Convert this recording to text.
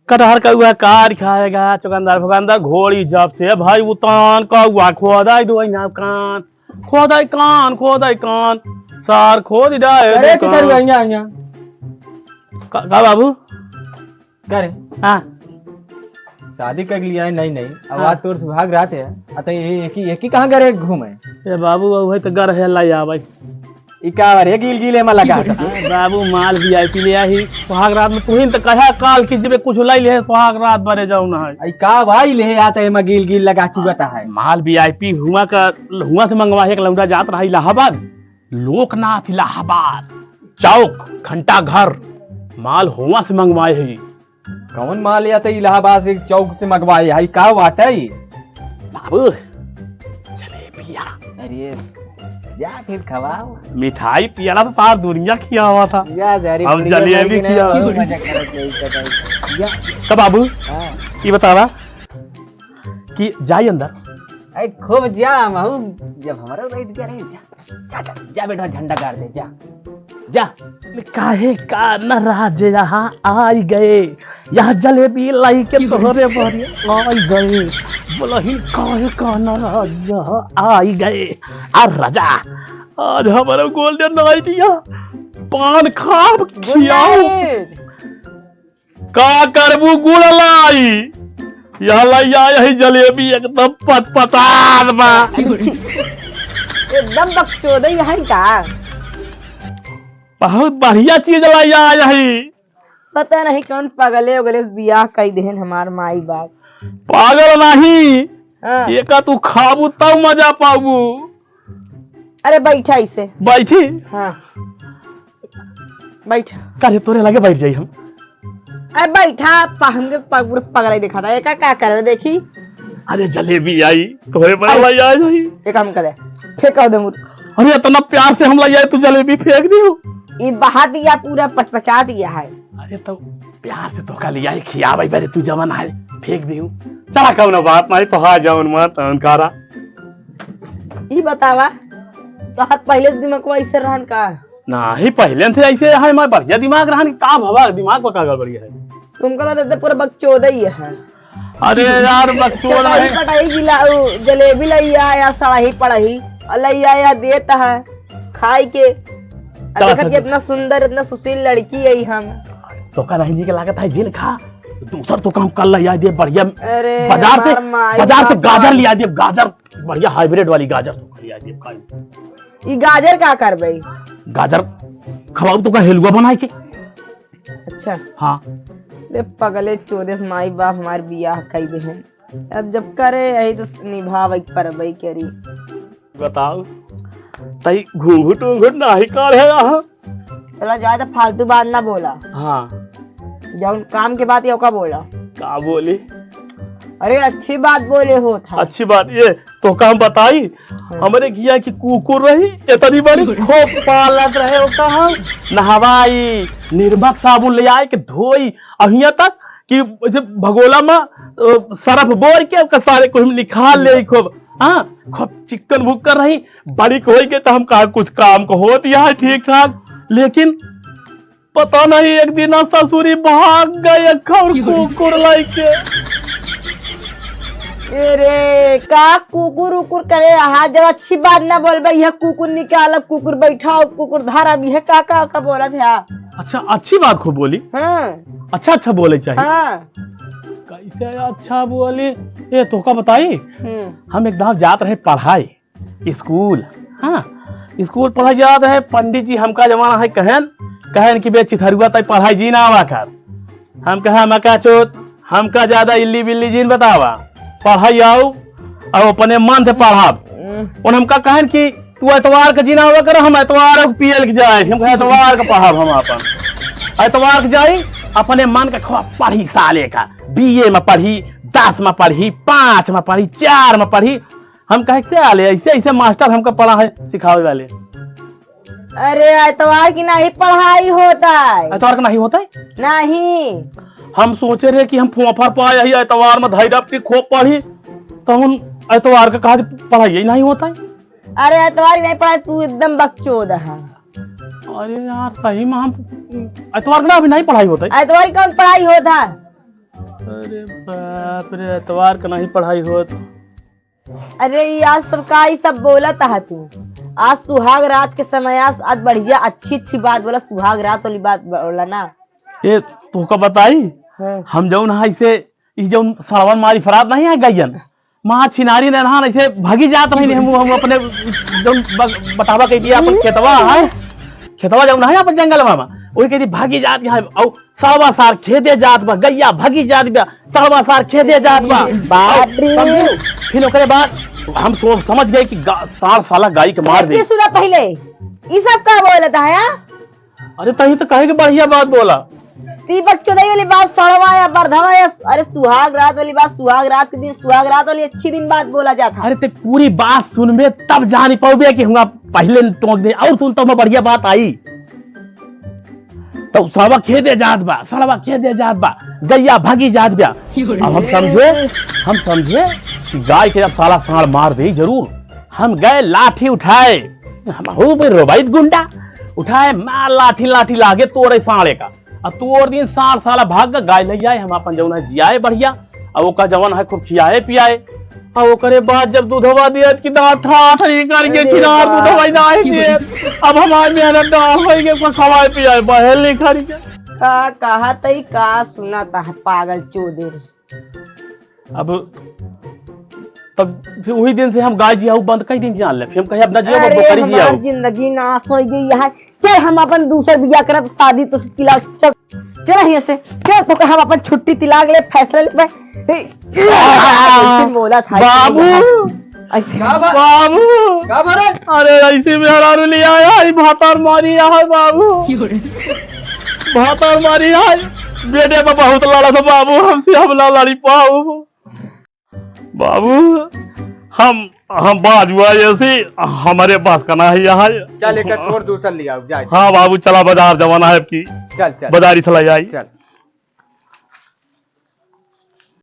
कटहर का हुआ कार खाएगा चुकंदर फुकंदर घोड़ी जब से भाई उतान का हुआ खोदाई दो कान खोदाई कान सार खोद जाए अरे किधर गई यहाँ का बाबू करे हाँ शादी कर लिया है नहीं अब आज तोर सुहाग रात है अतः एक ही कहाँ करे घूमे ए बाबू भाई तो गर है ला भाई इकावर है गिल गिले में लगा बाबू माल वीआईपी ले आई सुहाग रात में तुहिन तो कहा काल की जब कुछ लाई ले सुहाग रात भरे जाऊ ना है का भाई ले आता है गिल गिल लगा चुका है माल वीआईपी हुआ से मंगवा एक लौंडा जात रहा इलाहाबाद लोकनाथ इलाहाबाद चौक घंटा घर माल हुआ से मंगवाए है कौन माल या तो इलाहाबाद से चौक से मंगवाए है का वाट है बाबू जलेबिया अरे या फिर खवाओ मिठाई पियाला तो पार दुनिया खिया हुआ था अब जलेबी खिया तो बाबू ये बतावा कि जाई अंदर खूब जा महू जब हमारा जा बेटा झंडा गाड़ दे जा काहे का न राज यहाँ आई गए यहाँ जलेबी लाई के तोहरे भरे आई गए बोलही काहे का न राज यहाँ आई गए आ राजा आज हमारा गोल्डन नाइट पान खाब खियाओ का करबू गुड़ लाई यहाँ लाई यही जलेबी एकदम पतपतार बा एकदम बकचोदई है का बहुत बढ़िया चीज लाई यही पता नहीं कौन पागले उगले बियाह कई देन हमार माई बाप पागल नहीं हाँ। एक तू खाबू तब मजा पाबू अरे बैठा इसे बैठी हाँ बैठा करे तोरे लगे बैठ जाई हम अरे बैठा हमके पूरा पगला ही दिखा था एक क्या करे देखी अरे जलेबी आई तोरे पर लाई आई एक काम करे फेंका दे मुझ अरे इतना प्यार से हम लाई आई तू जलेबी फेंक दी ये बहा दिया पूरा पचपचा दिया है अरे तो प्यार से तो का लिया खिया भाई बेरे तू जमन है फेंक दी चला कब ना बात नहीं तो हा जाऊन मत अनकारा ये बतावा तो हाथ पहले दिमाग को ऐसे रहन का नहीं पहले से ऐसे है मैं बढ़िया दिमाग रहन का भवा दिमाग का गड़बड़ी है तुमको लगता पूरा बकचोदई है अरे यार बकचोद है पटाई गिलाओ जलेबी लैया या सड़ाही पड़ाही लैया या देता है खाई के देखत इतना सुंदर इतना सुशील लड़की है हम तो का नहीं जी के लागत है जिन खा दूसर तो काम कर लिया दे बढ़िया अरे बाजार से गाजर लिया दे गाजर बढ़िया हाइब्रिड वाली गाजर तो लिया दे खाई ये गाजर का करबे गाजर खवाऊ तो का हलवा बनाए के अच्छा हाँ ले पगले चोदेस माई बाप हमारे बियाह कई देहन अब जब करे यही तो निभावे परबई करी बताओ तई घूंघट उंघट नहीं कर है यहाँ चलो जाए तो फालतू बात ना बोला हाँ जब काम के बात ये का बोला का बोली अरे अच्छी बात बोले हो था अच्छी बात ये तो काम बताई हमारे घिया की कुकुर रही इतनी बड़ी खूब पालत रहे हो कहा नहवाई निर्मक साबुन ले आए के धोई अहिया तक कि भगोला में सरफ बोर के सारे को निकाल ले खूब हाँ खूब चिकन भूक कर रही बड़ी कोई के तो हम कहा कुछ काम को होती है ठीक ठाक लेकिन पता नहीं एक दिन ससुरी भाग गए कुकुर लाई के अरे का कुकुर उकुर करे हाँ जब अच्छी बात ना बोल भाई यह कुकुर निकाल कुकुर बैठाओ कुकुर धारा भी है का बोला था अच्छा अच्छी बात खूब बोली हाँ अच्छा बोले चाहिए हाँ कैसे अच्छा बोली ये तो का बताई हम एकदम जात रहे पढ़ाई स्कूल हाँ स्कूल पढ़ाई जात है पंडित जी हमका जमाना है कहन कि बे चिथरुआ तक पढ़ाई जी ना आवा कर हम कहा मका चोत हमका ज्यादा इल्ली बिल्ली जीन बतावा पढ़ाई आओ और अपने मन से पढ़ाब और हमका कहन कि तू एतवार का जीना हुआ कर हम एतवार को पीएल के जाए हम एतवार का पढ़ाब हम अपन एतवार के जाई अपने मन का खूब पढ़ी साले का बीए में पढ़ी 10 में पढ़ी 5 में पढ़ी 4 में पढ़ी हम कहे से आले ऐसे मास्टर हमको पढ़ा है सिखावे वाले अरे एतवार की नहीं पढ़ाई होता है एतवार का नहीं होता है नहीं हम सोचे रहे कि हम फोफर पाए ही एतवार में धैर्य की खूब पढ़ी तो हम एतवार का कहा पढ़ाई ही नहीं होता है अरे एतवार नहीं पढ़ाई तू एकदम बकचोद है अरे यार सही में हम एतवार का अभी नहीं पढ़ाई होता है एतवार कौन पढ़ाई होता है अरे बाप रे, एतवार का नहीं पढ़ाई होत। अरे ये आज सब का ही सब बोला था तू। आज सुहाग रात के समय आज बढ़िया अच्छी बात बोला, सुहाग रात वाली बात बोला ना। ये तोका बताई हम जौन है इसे इस जौन सड़वन मारी फरात नहीं है गैयन माँ छिनारी ने नहा ऐसे भागी जात नहीं हम अपने जौन बतावा कह दिया अपन खेतवा है, खेतवा जौन है अपन जंगल में वही कह दी भागी जात है और सड़वा सार खेदे जात बा, गैया भागी जात बा, सड़वा सार खेदे जात बा। फिर ओकरे बाद हम सोच समझ गए कि सार साला गाय के मार दे। सुना पहले ये सब का बोला था या? अरे तही तो कहे के बढ़िया बात बोला। ती बच्चों वाली बात सड़वा या बरधवा या अरे सुहाग रात वाली बात, सुहाग रात के दिन सुहाग रात वाली अच्छी दिन बात बोला जाता। अरे ते पूरी बात सुनबे तब जान पाओगे कि हम पहले टोक दे और सुन तो बढ़िया बात आई। तो सड़वा खेदे जात बा, सड़वा खेदे जात बा, गैया भागी जात बा। अब हम समझे कि गाय के जब साला साड़ मार दे जरूर। हम गए लाठी उठाए, हम हो भाई रोबाइत गुंडा उठाए मार लाठी लाठी लागे तोड़े साड़े का। अब तोड़ दिन साड़ साला भाग गाय ले जाए, हम अपन जवन है जियाए बढ़िया। अब ओका जवन है खूब खियाए पियाए। अब ओकरे बाद जब दूधवा दिया कि दांत ठाठ करके छिनार दूधवा दाई दिए। अब हमारे मेहनत दाल हो के खवाए पियाए बहल नहीं खरी के का कहा तई का सुना था पागल चोदे। अब तब फिर वही दिन से हम गाय जिया बंद कई दिन जान ले। फिर हम कहे अपना जिया बकरी जिया। हमारी जिंदगी नाश हो गई यहाँ। चल हम अपन दूसर बिया करब शादी तो तिलाक चल यहाँ से चल तो हम अपन छुट्टी तिलाक ले फैसला ले बोला था बाबू बाबू का भरे? अरे ऐसे में हरारू ले आया भातार मारी है बाबू, भातार मारी है बेटे पर बहुत लड़ा था बाबू, हमसे हम लड़ी पाऊ बाबू। हम बाजुआ ऐसे हमारे पास का ना है यहाँ। चल एक और दूसरा लिया जाए। हाँ बाबू चला बाजार जमाना है आपकी, चल चल बाजारी चला जाए। चल